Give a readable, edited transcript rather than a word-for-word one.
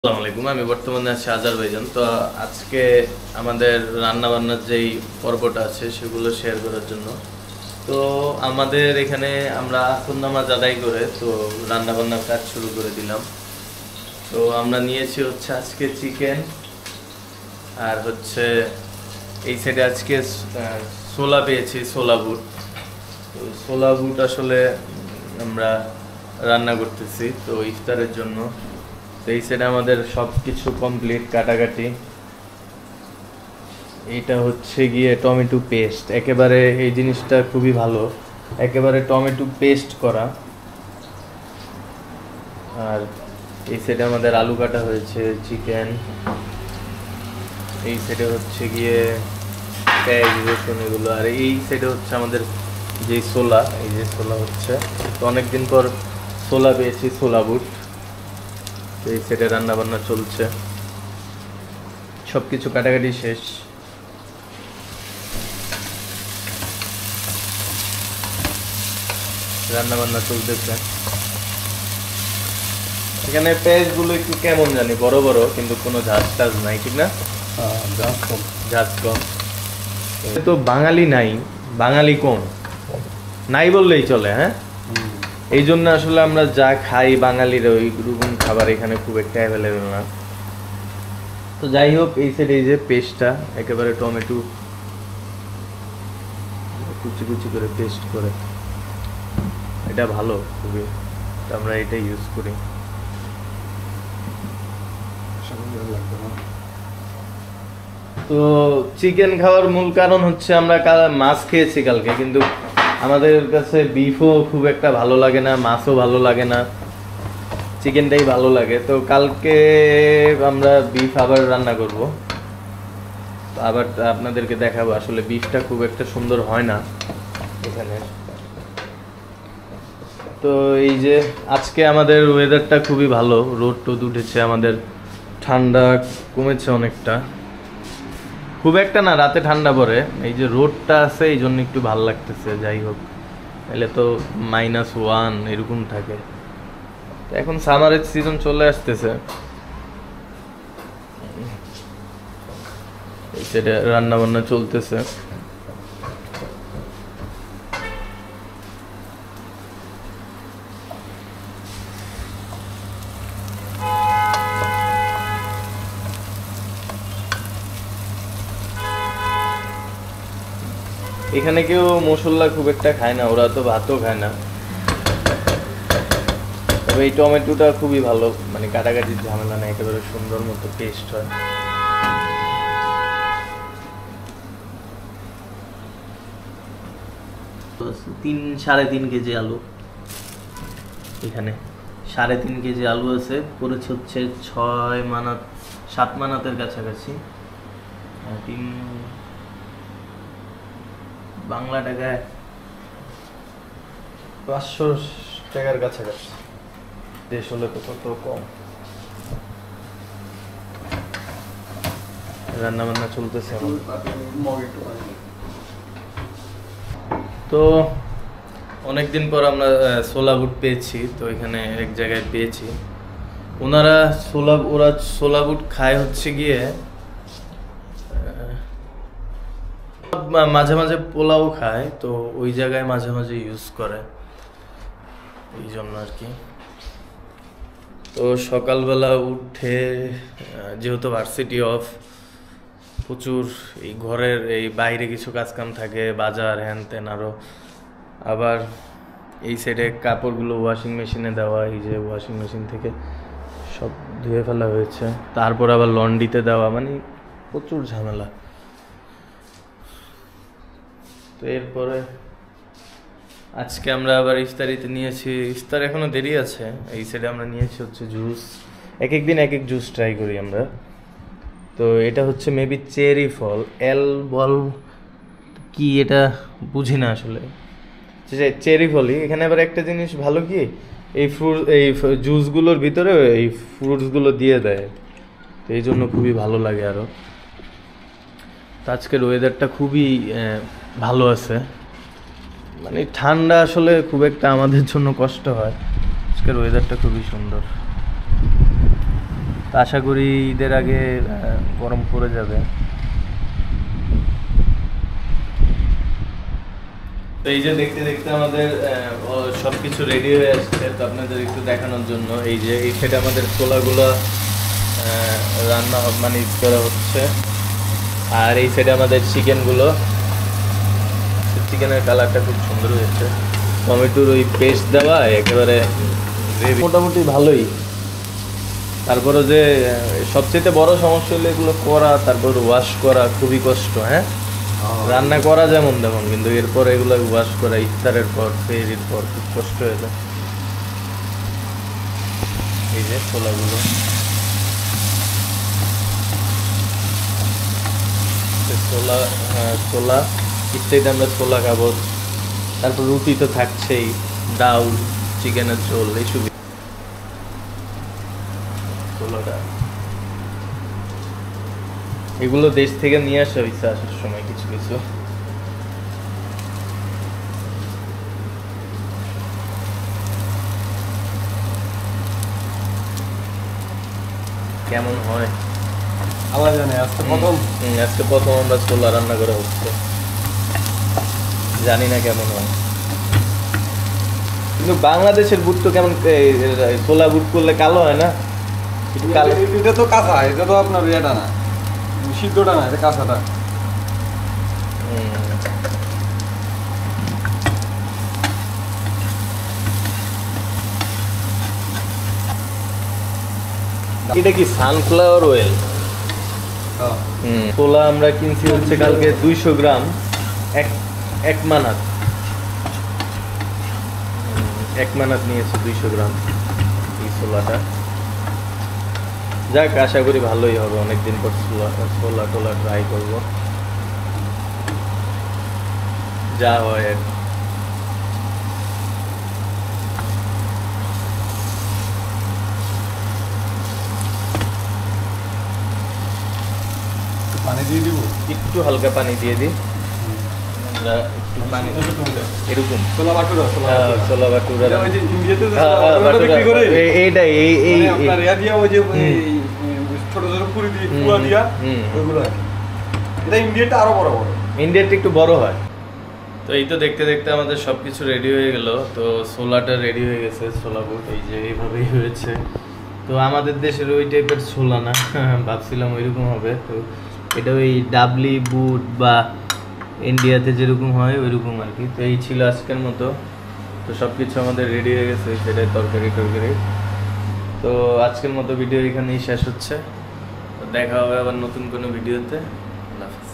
আসসালামু আলাইকুম। আমি বর্তমানে আছি আজারবাইজান। তো আজকে আমাদের রান্না বান্নার যেই পর্বটা আছে সেগুলো শেয়ার করার জন্য তো আমাদের এখানে আমরা আসর নামাজ আদায় করে তো রান্না বান্নার কাজ শুরু করে দিলাম। তো আমরা নিয়েছি হচ্ছে আজকে চিকেন, আর হচ্ছে এই সাইডে আজকে ছোলা পেয়েছি, ছোলা বুট। তো ছোলা বুট আসলে আমরা রান্না করতেছি তো ইফতারের জন্য। তো এই সাইডে আমাদের সব কিছু কমপ্লিট, কাটাকাটি। এইটা হচ্ছে গিয়ে টমেটো পেস্ট, একেবারে এই জিনিসটা খুবই ভালো, একেবারে টমেটো পেস্ট করা। আর এই সাইডে আমাদের আলু কাটা হয়েছে, চিকেন। এই সাইডে হচ্ছে গিয়ে পেঁয়াজ, রসুন এগুলো। আর এই সাইডে হচ্ছে আমাদের যে ছোলা, এই যে ছোলা হচ্ছে, তো অনেকদিন পর ছোলা পেয়েছি, ছোলা বুট। এই সাইডে রান্না বান্না চলছে, সবকিছু কাটাকাটি শেষ। রান্না বান্না চলতেছে। এখানে পেঁয়াজ গুলো একটু কেমন জানি বড় বড়, কিন্তু কোনো ঝাঁজ টাজ নাই, ঠিক না? ঝাঁজ কম। তো বাঙালি নাই, বাঙালি কম নাই বললেই চলে। হ্যাঁ, এই জন্য আসলে আমরা যা খাই বাঙালির ওই রকম খাবার এখানে খুব একটা অ্যাভেলেবেল না। তো যাই হোক, এই সাইডে এই যে পেস্টটা একেবারে টমেটো কুচি কুচি করে পেস্ট করে, এটা ভালো খুবই, আমরা এটা ইউজ করি। তো চিকেন খাওয়ার মূল কারণ হচ্ছে আমরা মাছ খেয়েছি কালকে, কিন্তু আমাদের কাছে বিফও খুব একটা ভালো লাগে না, মাছও ভালো লাগে না, চিকেনটাই ভালো লাগে। তো কালকে আমরা বিফ আবার রান্না করব, আবার আপনাদেরকে দেখাবো। আসলে বিফটা খুব একটা সুন্দর হয় না এখানে। তো এই যে আজকে আমাদের ওয়েদারটা খুবই ভালো, রোদ টোদ উঠেছে, আমাদের ঠান্ডা কমেছে অনেকটা, খুব একটা না, রাতে ঠান্ডা পড়ে। এই যে রোদটা আছে এই জন্য একটু ভালো লাগতেছে। যাই হোক, তাহলে তো -1 এরকম থাকে। তো এখন সামারের সিজন চলে আসতেছে। সেটা রান্না বান্না চলতেছে। এখানে কেউ মশলা খুব একটা খায় না, ওরা তো ভাতও খায় না। তবে এই টমেটোটা খুবই ভালো, মানে কাটাকাটির ঝামেলা নেই, একেবারে সুন্দর মতো পেস্ট হয়। সাড়ে তিন কেজি আলু, এখানে 3.5 কেজি আলু আছে, করেছে হচ্ছে 7 মানাতের কাছাকাছি। বাংলা টাকায় 500 টাকার কাছাকাছি। দেশ হলে তো কত কম। রান্না বান্না চলতেছে। তো অনেকদিন পর আমরা ছোলা বুট পেয়েছি, তো এখানে এক জায়গায় পেয়েছি। ওরা ছোলা বুট খায় হচ্ছে গিয়ে মাঝে মাঝে পোলাও খায়, তো ওই জায়গায় মাঝে মাঝে ইউজ করে, এই জন্য আর কি। তো সকালবেলা উঠে যেহেতু ভার্সিটি অফ, প্রচুর এই ঘরের এই বাইরে কিছু কাজকাম থাকে, বাজার হ্যান ত্যান, আবার এই সাইডে কাপড়গুলো ওয়াশিং মেশিনে দেওয়া, এই যে ওয়াশিং মেশিন থেকে সব ধুয়ে ফেলা হয়েছে, তারপর আবার লন্ড্রিতে দেওয়া, মানে প্রচুর ঝামেলা। তো এরপরে আজকে আমরা আবার ইফতারিতে নিয়েছি, ইফতার এখনো দেরি আছে। এই সাইডে আমরা নিয়েছি হচ্ছে জুস, এক একদিন এক এক জুস ট্রাই করি আমরা। তো এটা হচ্ছে মেবি চেরি ফল, বল কি এটা বুঝি না আসলে, চেরি ফলই। এখানে আবার একটা জিনিস ভালো কি, এই জুসগুলোর ভিতরে এই ফ্রুটসগুলো দিয়ে দেয়, তো এই জন্য খুবই ভালো লাগে আরও। তো আজকের ওয়েদারটা খুবই ভালো আছে, মানে ঠান্ডা আসলে খুব একটা আমাদের জন্য কষ্ট হয়। আজকের ওয়েদারটা খুবই সুন্দর। তো আশা করি ঈদের আগে গরম পড়ে যাবে। তো এই যে দেখতে দেখতে আমাদের সব কিছু রেডি হয়ে আসছে, তো আপনাদের একটু দেখানোর জন্য এই যে এই সাইডে আমাদের ছোলাগুলো রান্না মানে করা হচ্ছে, আর এই সাইডে আমাদের চিকেনগুলো, চিকেনের কালারটা খুব সুন্দর হয়েছে, টমেটোর ওই পেস্ট দেওয়া একেবারে মোটামুটি ভালোই। তারপরে যে সবচেয়ে বড় সমস্যা হলো এগুলো করা, তারপর ওয়াশ করা খুবই কষ্ট। হ্যাঁ, রান্না করা যেমন তেমন, কিন্তু এরপর এগুলো ওয়াশ করা ইফতারের পর ফেরির পর খুব কষ্ট হয়ে যায়। এই যে ছোলাগুলো, ছোলা ইত্যাদি আমরা ছোলা খাবো, তারপর রুটি তো থাকছেই, ডাল, চিকেনের ঝোল, এইসব। ছোলাটা এগুলো দেশ থেকে নিয়ে আসা হয়েছে আসার সময় কিছু কিছু। কেমন হয় আল্লাহ জানে। আজকে প্রথম আমরা ছোলা রান্না করা হচ্ছে, জানি না কেমন হয়। কিন্তু বাংলাদেশের বুট তো কেমন, ছোলা বুট করলে কালো হয় না? এটা তো কাঁচা, এটা তো আপনার ইয়েটা না, সিদ্ধটা না, এটা কাঁচাটা। এটা কি সানফ্লাওয়ার অয়েল? ছোলা আমরা কিনছি হচ্ছে কালকে 200 গ্রাম, এক মানাত, নিয়েছে 200 গ্রাম এই ছোলাটা। যাক, আশা করি ভালোই হবে, অনেকদিন পর ছোলা টোলা ট্রাই করবো, যা হয় আর। পানি দিয়ে দিব, একটু হালকা পানি দিয়ে দিই, একটু পানি এরকম ছোলা বাটুরা, ছোলা বাটুরা এইটাই, ছোট ছোট পুরি দিয়ে পুরা দিয়া ওইগুলো। এটা ইন্ডিয়াটা আরো বড় বড়, ইন্ডিয়াটা একটু বড় হয়। তো এই তো দেখতে দেখতে আমাদের সবকিছু রেডি হয়ে গেল। তো ছোলাটা রেডি হয়ে গেছে, ছোলা বুট এই যে এইভাবেই হয়েছে। তো আমাদের দেশের ওই টাইপের ছোলা না, ভাবছিলাম ওইরকম হবে। তো এটা ওই ডাবলি বুট বা ইন্ডিয়াতে যেরকম হয় ওইরকম আর কি। তো এই ছিল আজকের মতো। তো সব কিছু আমাদের রেডি হয়ে গেছে, সেটাই তরকারি। তো আজকের মতো ভিডিও এখানেই শেষ হচ্ছে। দেখা হবে আবার নতুন কোনো ভিডিওতে। আল্লাহ হাফেজ।